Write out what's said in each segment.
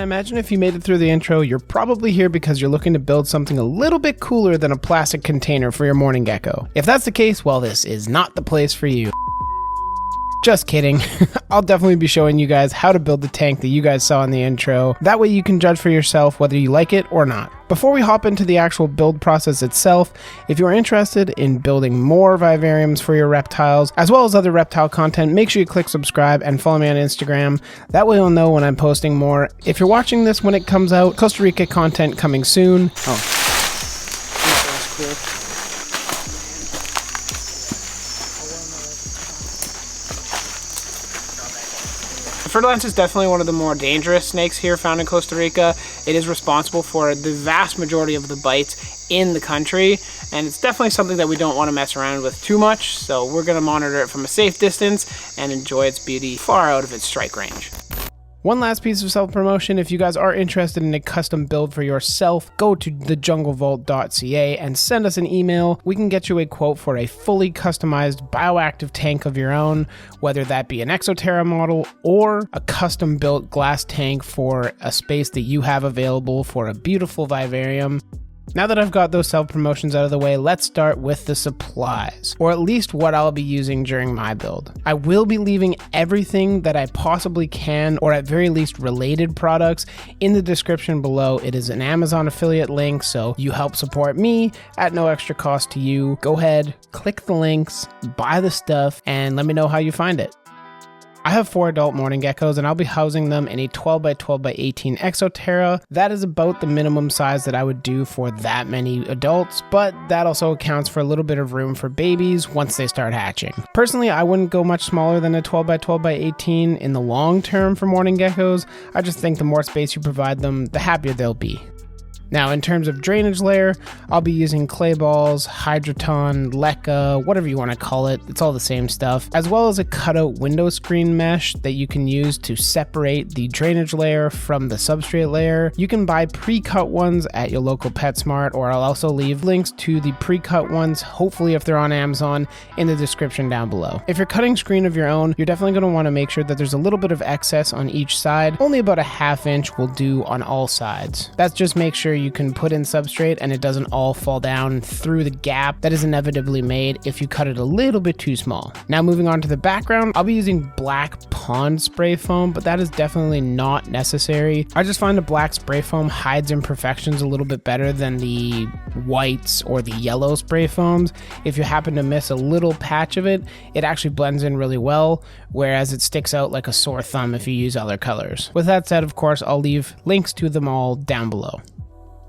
I imagine if you made it through the intro, you're probably here because you're looking to build something a little bit cooler than a plastic container for your mourning gecko. If that's the case, well, this is not the place for you. Just kidding. I'll definitely be showing you guys how to build the tank that you guys saw in the intro. That way you can judge for yourself whether you like it or not. Before we hop into the actual build process itself, if you're interested in building more vivariums for your reptiles, as well as other reptile content, make sure you click subscribe and follow me on Instagram. That way you'll know when I'm posting more. If you're watching this when it comes out, Costa Rica content coming soon. Oh, that's cool. Fer-de-lance is definitely one of the more dangerous snakes here found in Costa Rica. It is responsible for the vast majority of the bites in the country, and it's definitely something that we don't want to mess around with too much, so we're going to monitor it from a safe distance and enjoy its beauty far out of its strike range. One last piece of self-promotion, if you guys are interested in a custom build for yourself, go to thejunglevault.ca and send us an email. We can get you a quote for a fully customized bioactive tank of your own, whether that be an Exoterra model or a custom built glass tank for a space that you have available for a beautiful vivarium. Now that I've got those self-promotions out of the way, let's start with the supplies, or at least what I'll be using during my build. I will be leaving everything that I possibly can, or at very least related products, in the description below. It is an Amazon affiliate link, so you help support me at no extra cost to you. Go ahead, click the links, buy the stuff, and let me know how you find it. I have 4 adult mourning geckos and I'll be housing them in a 12 by 12 by 18 Exoterra. That is about the minimum size that I would do for that many adults, but that also accounts for a little bit of room for babies once they start hatching. Personally, I wouldn't go much smaller than a 12 by 12 by 18 in the long term for mourning geckos. I just think the more space you provide them, the happier they'll be. Now, in terms of drainage layer, I'll be using clay balls, hydroton, leca, whatever you want to call it. It's all the same stuff, as well as a cutout window screen mesh that you can use to separate the drainage layer from the substrate layer. You can buy pre-cut ones at your local PetSmart, or I'll also leave links to the pre-cut ones, hopefully if they're on Amazon, in the description down below. If you're cutting screen of your own, you're definitely going to want to make sure that there's a little bit of excess on each side. Only about a ½ inch will do on all sides. That's just make sure you can put in substrate and it doesn't all fall down through the gap that is inevitably made if you cut it a little bit too small. Now moving on to the background, I'll be using black pond spray foam, but that is definitely not necessary. I just find the black spray foam hides imperfections a little bit better than the whites or the yellow spray foams. If you happen to miss a little patch of it, it actually blends in really well, whereas it sticks out like a sore thumb if you use other colors. With that said, of course, I'll leave links to them all down below.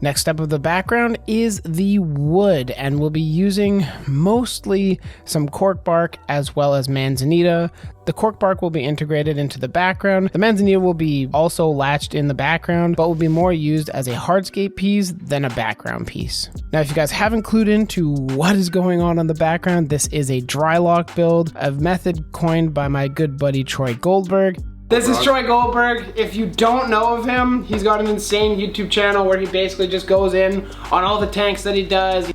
Next up of the background is the wood, and we'll be using mostly some cork bark as well as manzanita. The cork bark will be integrated into the background. The manzanita will be also latched in the background, but will be more used as a hardscape piece than a background piece. Now, if you guys haven't clued into what is going on the background, this is a dry lock build, a method coined by my good buddy Troy Goldberg. This is Troy Goldberg. If you don't know of him, he's got an insane YouTube channel where he basically just goes in on all the tanks that he does.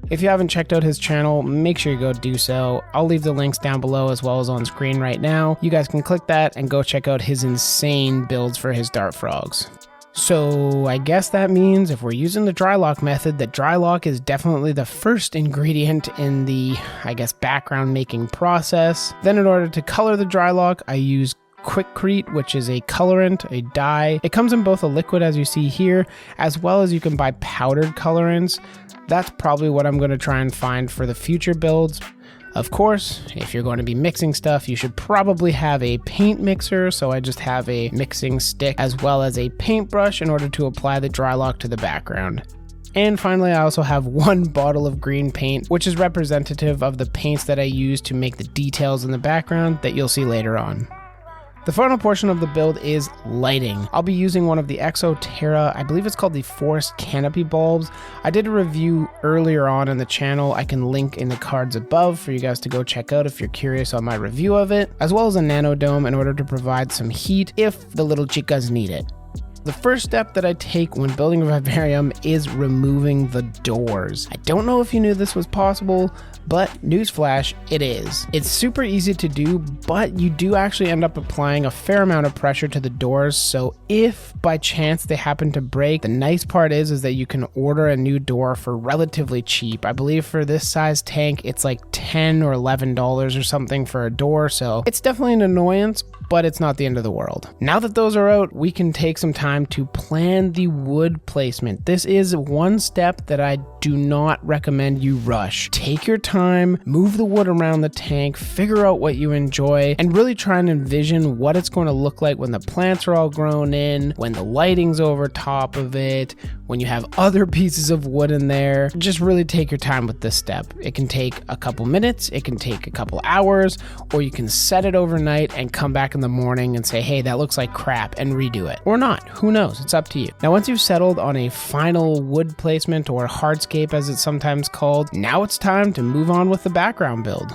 If you haven't checked out his channel, make sure you go do so. I'll leave the links down below as well as on screen right now. You guys can click that and go check out his insane builds for his dart frogs. So I guess that means if we're using the dry lock method, that dry lock is definitely the first ingredient in the, I guess, background making process. Then in order to color the dry lock, I use Quickcrete, which is a colorant, a dye. It comes in both a liquid as you see here, as well as you can buy powdered colorants. That's probably what I'm going to try and find for the future builds. Of course, if you're going to be mixing stuff, you should probably have a paint mixer, so I just have a mixing stick as well as a paintbrush in order to apply the dry lock to the background. And finally, I also have 1 bottle of green paint, which is representative of the paints that I use to make the details in the background that you'll see later on. The final portion of the build is lighting. I'll be using one of the Exoterra, I believe it's called the Forest Canopy bulbs. I did a review earlier on in the channel. I can link in the cards above for you guys to go check out if you're curious on my review of it, as well as a nanodome in order to provide some heat if the little chicas need it. The first step that I take when building a vivarium is removing the doors. I don't know if you knew this was possible, but newsflash, it is. It's super easy to do, but you do actually end up applying a fair amount of pressure to the doors, so if by chance they happen to break, the nice part is that you can order a new door for relatively cheap. I believe for this size tank, it's like $10 or $11 or something for a door, so it's definitely an annoyance, but it's not the end of the world. Now that those are out, we can take some time to plan the wood placement. This is one step that I do not recommend you rush. Take your time, move the wood around the tank, figure out what you enjoy, and really try and envision what it's going to look like when the plants are all grown in, when the lighting's over top of it, when you have other pieces of wood in there. Just really take your time with this step. It can take a couple minutes, it can take a couple hours, or you can set it overnight and come back in the morning and say, hey, that looks like crap, and redo it. Or not, who knows, it's up to you. Now once you've settled on a final wood placement, or hardscape as it's sometimes called, now it's time to move on with the background build.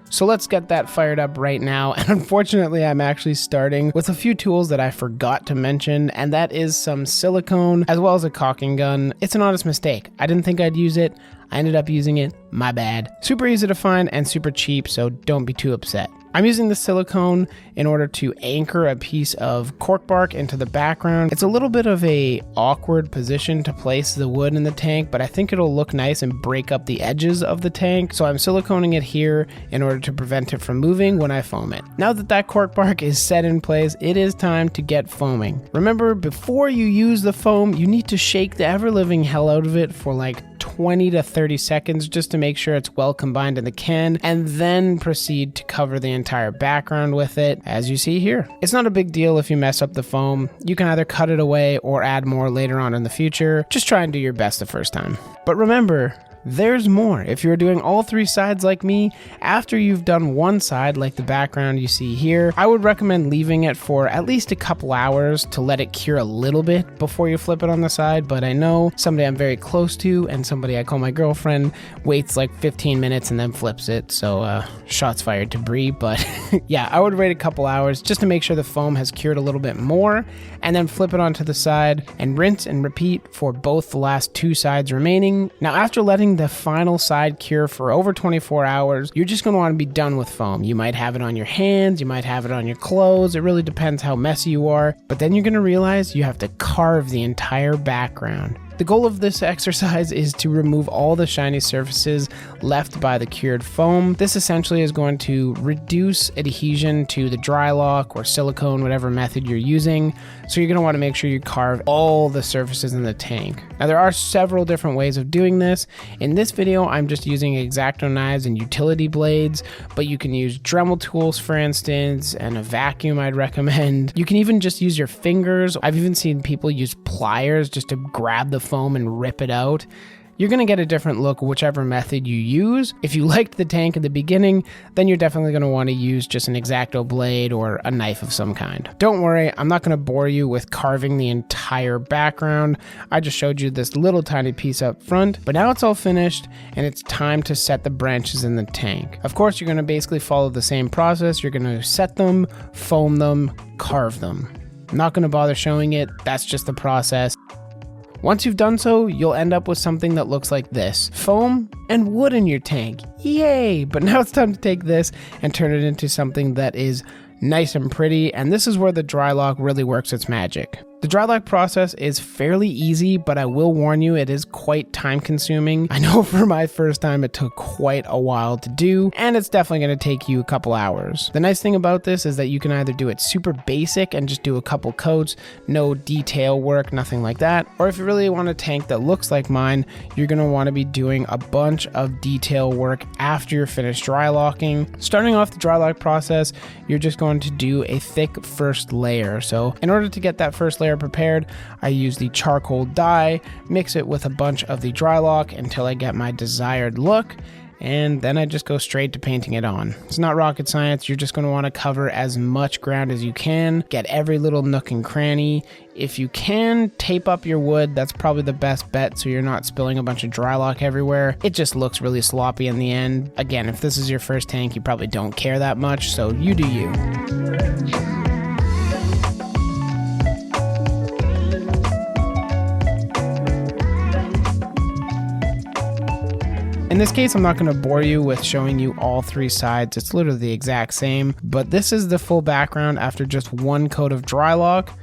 So let's get that fired up right now, and unfortunately I'm actually starting with a few tools that I forgot to mention, and that is some silicone as well as a caulking gun. It's an honest mistake. I didn't think I'd use it. I ended up using it, my bad. Super easy to find and super cheap, so don't be too upset. I'm using the silicone in order to anchor a piece of cork bark into the background. It's a little bit of a awkward position to place the wood in the tank, but I think it'll look nice and break up the edges of the tank. So I'm siliconing it here in order to prevent it from moving when I foam it. Now that that cork bark is set in place, it is time to get foaming. Remember, before you use the foam, you need to shake the ever-living hell out of it for like 20 to 30 seconds just to make sure it's well combined in the can, and then proceed to cover the entire background with it, as you see here. It's not a big deal if you mess up the foam. You can either cut it away or add more later on in the future. Just try and do your best the first time. But remember, there's more. If you're doing all three sides like me, after you've done one side, like the background you see here, I would recommend leaving it for at least a couple hours to let it cure a little bit before you flip it on the side. But I know somebody I'm very close to and somebody I call my girlfriend waits like 15 minutes and then flips it. So shots fired to Brie. But yeah, I would wait a couple hours just to make sure the foam has cured a little bit more, and then flip it onto the side and rinse and repeat for both the last two sides remaining. Now after letting the final side cure for over 24 hours, you're just going to want to be done with foam. You might have it on your hands, you might have it on your clothes, it really depends how messy you are, but then you're going to realize you have to carve the entire background. The goal of this exercise is to remove all the shiny surfaces left by the cured foam. This essentially is going to reduce adhesion to the dry lock or silicone, whatever method you're using. So you're going to want to make sure you carve all the surfaces in the tank. Now there are several different ways of doing this. In this video, I'm just using X-Acto knives and utility blades, but you can use Dremel tools, for instance, and a vacuum I'd recommend. You can even just use your fingers. I've even seen people use pliers just to grab the foam and rip it out. You're going to get a different look whichever method you use. If you liked the tank at the beginning, then you're definitely going to want to use just an X-Acto blade or a knife of some kind. Don't worry, I'm not going to bore you with carving the entire background. I just showed you this little tiny piece up front, but now it's all finished and it's time to set the branches in the tank. Of course, you're going to basically follow the same process. You're going to set them, foam them, carve them. I'm not going to bother showing it. That's just the process. Once you've done so, you'll end up with something that looks like this. Foam and wood in your tank. Yay! But now it's time to take this and turn it into something that is nice and pretty, and this is where the dry lock really works its magic. The dry lock process is fairly easy, but I will warn you, it is quite time consuming. I know for my first time it took quite a while to do, and it's definitely going to take you a couple hours. The nice thing about this is that you can either do it super basic and just do a couple coats, no detail work, nothing like that, or if you really want a tank that looks like mine, you're going to want to be doing a bunch of detail work after you're finished dry locking. Starting off the dry lock process, you're just going to do a thick first layer. So in order to get that first layer prepared, I use the charcoal dye, mix it with a bunch of the dry lock until I get my desired look, and then I just go straight to painting it on. It's not rocket science. You're just going to want to cover as much ground as you can, get every little nook and cranny. If you can, tape up your wood. That's probably the best bet so you're not spilling a bunch of dry lock everywhere. It just looks really sloppy in the end. Again, if this is your first tank, you probably don't care that much, so you do you. In this case, I'm not going to bore you with showing you all 3 sides. It's literally the exact same, but this is the full background after just 1 coat of Drylock.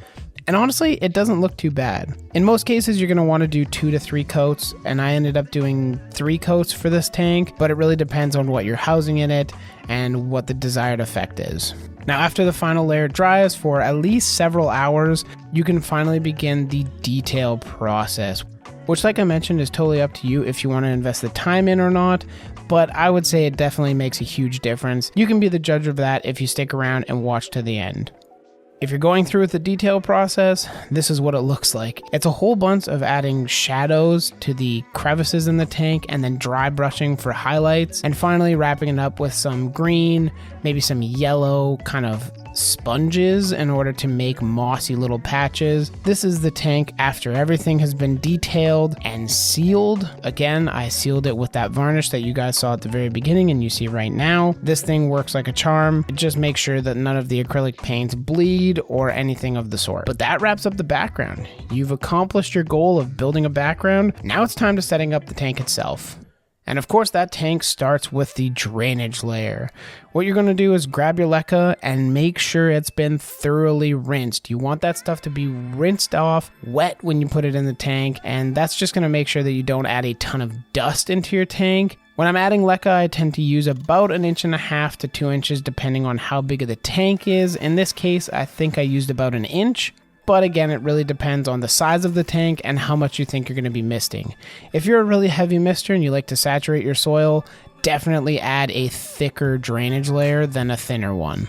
And honestly, it doesn't look too bad. In most cases, you're going to want to do 2 to 3 coats, and I ended up doing 3 coats for this tank, but it really depends on what you're housing in it and what the desired effect is. Now, after the final layer dries for at least several hours, you can finally begin the detail process, which, like I mentioned, is totally up to you if you want to invest the time in or not, but I would say it definitely makes a huge difference. You can be the judge of that if you stick around and watch to the end. If you're going through with the detail process, this is what it looks like. It's a whole bunch of adding shadows to the crevices in the tank and then dry brushing for highlights, and finally wrapping it up with some green, maybe some yellow kind of sponges in order to make mossy little patches. This is the tank after everything has been detailed and sealed. Again, I sealed it with that varnish that you guys saw at the very beginning and you see right now. This thing works like a charm. Just make sure that none of the acrylic paints bleed or anything of the sort. But that wraps up the background. You've accomplished your goal of building a background. Now it's time to setting up the tank itself. And of course, that tank starts with the drainage layer. What you're going to do is grab your leca and make sure it's been thoroughly rinsed. You want that stuff to be rinsed off, wet when you put it in the tank, and that's just going to make sure that you don't add a ton of dust into your tank. When I'm adding leca, I tend to use about 1.5 to 2 inches depending on how big of the tank is. In this case, I think I used about 1 inch. But again, it really depends on the size of the tank and how much you think you're going to be misting. If you're a really heavy mister and you like to saturate your soil, definitely add a thicker drainage layer than a thinner one.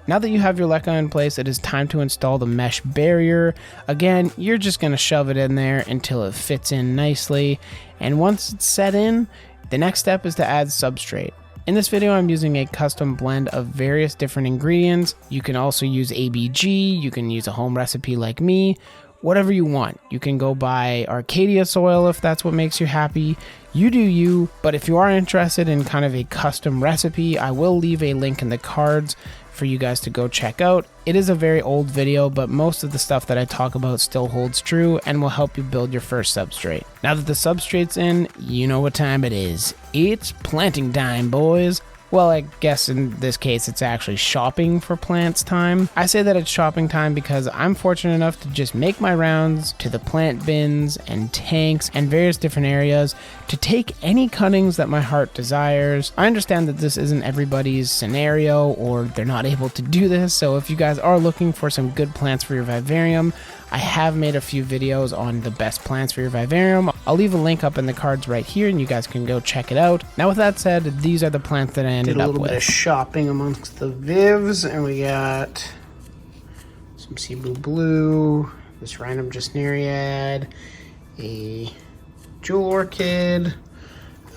Now that you have your leca in place, it is time to install the mesh barrier. Again, you're just going to shove it in there until it fits in nicely. And once it's set in, the next step is to add substrate. In this video, I'm using a custom blend of various different ingredients. You can also use ABG, you can use a home recipe like me, whatever you want. You can go buy Arcadia soil if that's what makes you happy. You do you, but if you are interested in kind of a custom recipe, I will leave a link in the cards for you guys to go check out. It is a very old video, but most of the stuff that I talk about still holds true and will help you build your first substrate. Now that the substrate's in, you know what time it is. It's planting time, boys. Well, I guess in this case, it's actually shopping for plants time. I say that it's shopping time because I'm fortunate enough to just make my rounds to the plant bins and tanks and various different areas to take any cuttings that my heart desires. I understand that this isn't everybody's scenario or they're not able to do this, so if you guys are looking for some good plants for your vivarium, I have made a few videos on the best plants for your vivarium. I'll leave a link up in the cards right here and you guys can go check it out. Now with that said, these are the plants that I ended up with. Did a little bit of shopping amongst the vivs, and we got some Cebu Blue, this random Gesneriad, a Jewel Orchid,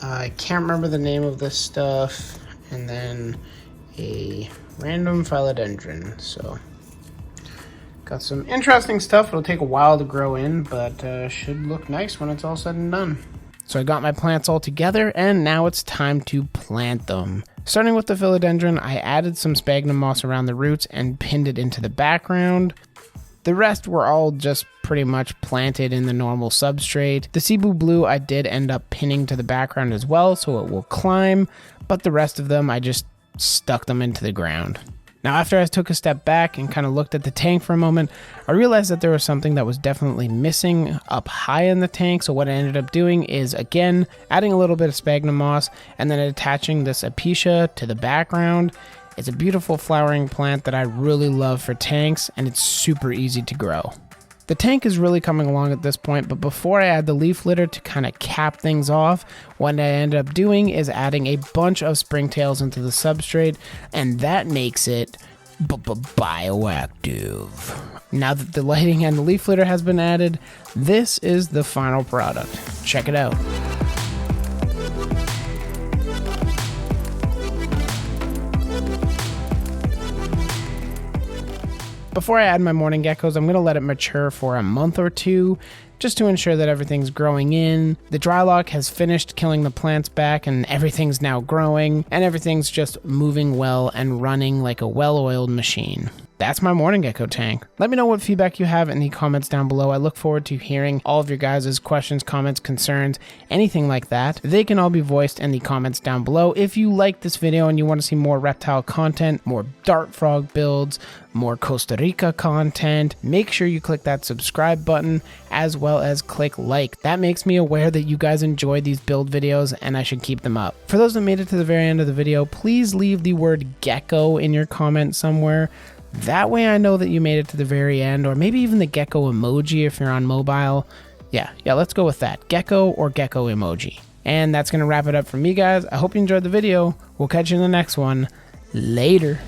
I can't remember the name of this stuff, and then a random Philodendron. So got some interesting stuff. It'll take a while to grow in, but should look nice when it's all said and done. So I got my plants all together, and now it's time to plant them. Starting with the philodendron, I added some sphagnum moss around the roots and pinned it into the background. The rest were all just pretty much planted in the normal substrate. The Cebu Blue I did end up pinning to the background as well, so it will climb, but the rest of them I just stuck them into the ground. Now, after I took a step back and kind of looked at the tank for a moment, I realized that there was something that was definitely missing up high in the tank. So what I ended up doing is, again, adding a little bit of sphagnum moss and then attaching this apicia to the background. It's a beautiful flowering plant that I really love for tanks, and it's super easy to grow. The tank is really coming along at this point, but before I add the leaf litter to kind of cap things off, what I ended up doing is adding a bunch of springtails into the substrate, and that makes it bioactive. Now that the lighting and the leaf litter has been added, this is the final product. Check it out. Before I add my mourning geckos, I'm going to let it mature for a month or two, just to ensure that everything's growing in. The Drylock has finished killing the plants back, and everything's now growing, and everything's just moving well and running like a well-oiled machine. that's my morning gecko tank. Let me know what feedback you have in the comments down below. I look forward to hearing all of your guys' questions, comments, concerns, anything like that. They can all be voiced in the comments down below. If you like this video and you want to see more reptile content, more dart frog builds, more Costa Rica content, make sure you click that subscribe button as well as click like. That makes me aware that you guys enjoy these build videos and I should keep them up. For those that made it to the very end of the video, please leave the word gecko in your comment somewhere. That way I know that you made it to the very end, or maybe even the gecko emoji if you're on mobile. Yeah, let's go with that. Gecko or gecko emoji. And that's going to wrap it up for me, guys. I hope you enjoyed the video. We'll catch you in the next one. Later.